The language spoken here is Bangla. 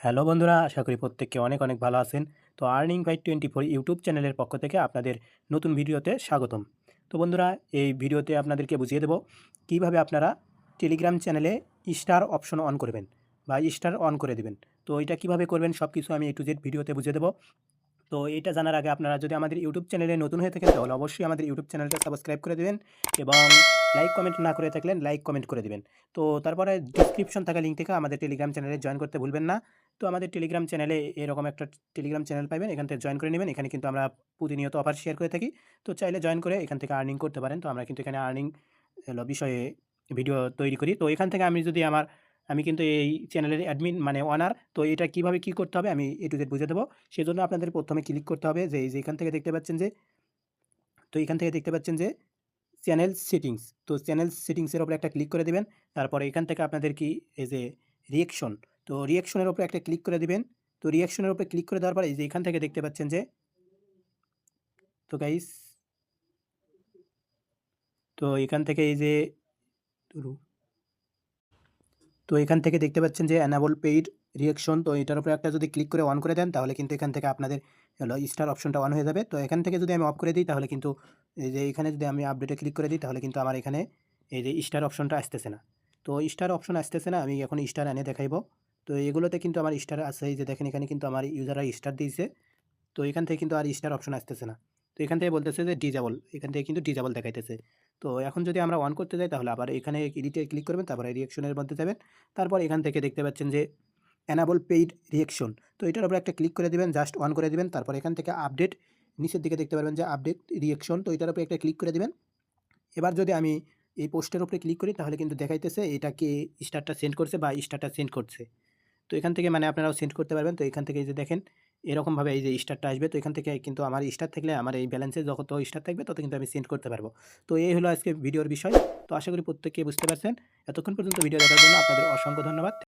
হ্যালো বন্ধুরা, আশা করি প্রত্যেকে অনেক অনেক ভালো আছেন। তো আর্নিং বাই 24 ইউটিউব চ্যানেলের পক্ষ থেকে আপনাদের নতুন ভিডিওতে স্বাগতম। তো বন্ধুরা, এই ভিডিওতে আপনাদেরকে বুঝিয়ে দেব কিভাবে আপনারা টেলিগ্রাম চ্যানেলে স্টার অপশন অন করবেন বা স্টার অন করে দিবেন। তো এটা কিভাবে করবেন সব কিছু আমি A to Z ভিডিওতে বুঝিয়ে দেব। তো এটা জানার আগে আপনারা যদি আমাদের ইউটিউব চ্যানেলে নতুন হয়ে থাকেন তাহলে অবশ্যই আমাদের ইউটিউব চ্যানেলটা সাবস্ক্রাইব করে দিবেন এবং লাইক কমেন্ট না করে থাকলেন লাইক কমেন্ট করে দিবেন। তো তারপরে ডিসক্রিপশন থাকা লিঙ্ক থেকে আমাদের টেলিগ্রাম চ্যানেলে জয়েন করতে ভুলবেন না। তো আমাদের টেলিগ্রাম চ্যানেলে এরকম একটা টেলিগ্রাম চ্যানেল পাবেন, এখান থেকে জয়েন করে নেবেন। এখানে কিন্তু আমরা প্রতিনিয়ত অফার শেয়ার করে থাকি। তো চাইলে জয়েন করে এখান থেকে আর্নিং করতে পারেন। তো আমরা কিন্তু এখানে আর্নিং বিষয়ে ভিডিও তৈরি করি। তো এখান থেকে আমি কিন্তু এই চ্যানেলের অ্যাডমিন মানে ওনার। তো এটা কিভাবে কি করতে হবে আমি A to Z বুঝিয়ে দেব। সেজন্য আপনাদের প্রথমে ক্লিক করতে হবে যে এই যে এখান থেকে দেখতে পাচ্ছেন যে এখান থেকে দেখতে পাচ্ছেন যে চ্যানেল সেটিংস। তো চ্যানেল সেটিংসের উপরে একটা ক্লিক করে দিবেন। তারপরে এখান থেকে আপনাদের কি এই যে রিঅ্যাকশন, তো রিঅ্যাকশনের উপরে একটা ক্লিক করে দিবেন। তো রিঅ্যাকশনের উপরে ক্লিক করে দেওয়ার পরে এই যে এখান থেকে দেখতে পাচ্ছেন যে তো গাইস তো এখান থেকে এই যে তো এখান থেকে দেখতে পাচ্ছেন যে অ্যানাবল পেইড রিঅ্যাকশন, তো এটার উপরে একটা যদি ক্লিক করে অন করে দেন তাহলে কিন্তু এখান থেকে আপনাদের স্টার অপশনটা অন হয়ে যাবে। তো এখান থেকে যদি আমি অফ করে দিই তাহলে কিন্তু এই যে এখানে যদি আমি আপডেটে ক্লিক করে দিই তাহলে কিন্তু আমার এখানে এই যে স্টার অপশনটা আসতেছে না। তো স্টার অপশন আসতেছে না, আমি এখন স্টার এনে দেখাইবো। তো এগুলোতে কিন্তু আমার স্টার আছে, এই যে দেখেন এখানে কিন্তু আমার ইউজাররা স্টার দিয়েছে। তো এখান থেকে কিন্তু আর স্টার অপশন আসতেছে না। তো এখান থেকে বলতেছে যে ডিজেবল, এখান থেকে কিন্তু ডিজেবল দেখাইতেছে। তো এখন যদি আমরা অন করতে যাই তাহলে আবার এখানে এডিটে ক্লিক করবেন, তারপরে রিঅ্যাকশনের মধ্যে যাবেন। তারপর এখান থেকে দেখতে পাচ্ছেন যে এনাবল পেইড রিঅ্যাকশন, তো এটার উপরে একটা ক্লিক করে দিবেন, জাস্ট অন করে দিবেন। তারপর এখান থেকে আপডেট নিচের দিকে দেখতে পারবেন যে আপডেট রিঅ্যাকশন, তো এটার উপরে একটা ক্লিক করে দিবেন। এবার যদি আমি এই পোস্টের উপরে ক্লিক করি তাহলে কিন্তু দেখাইতেছে এটা কে স্টারটা সেন্ড করছে বা স্টারটা সেন্ড করছে। তো এখান থেকে মানে আপনারাও সেন্ড করতে পারবেন। তো এখান থেকে এই যে দেখেন এরকমভাবে এই যে স্টারটা আসবে। তো এখান থেকে কিন্তু আমার স্টার থাকলে আমার এই ব্যালেন্সে যত স্টার থাকবে তত কিন্তু আমি সেন্ড করতে পারবো। তো এই হলো আজকে ভিডিওর বিষয়। তো আশা করি প্রত্যেকে বুঝতে পারছেন। এতক্ষণ পর্যন্ত ভিডিও দেখার জন্য আপনাদের অসংখ্য ধন্যবাদ।